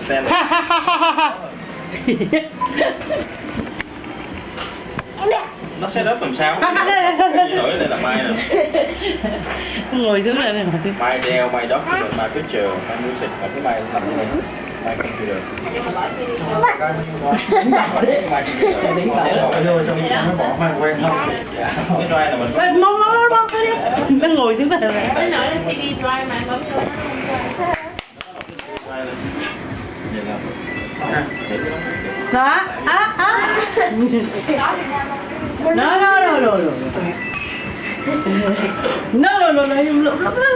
Xem nó sẽ rất làm sao cái gì nổi đây là Mai nè. Ngồi xuống đây này. Mai đeo, Mai đốc, Mai picture, Mai music, và cái Mai làm như này. Mai computer. Cái drive là mình Mong nó ngồi xuống đây này. Cái nổi lên CD drive mà bấm vô Đó. No, no, no, no, no. No, no, no, no, no, no, no.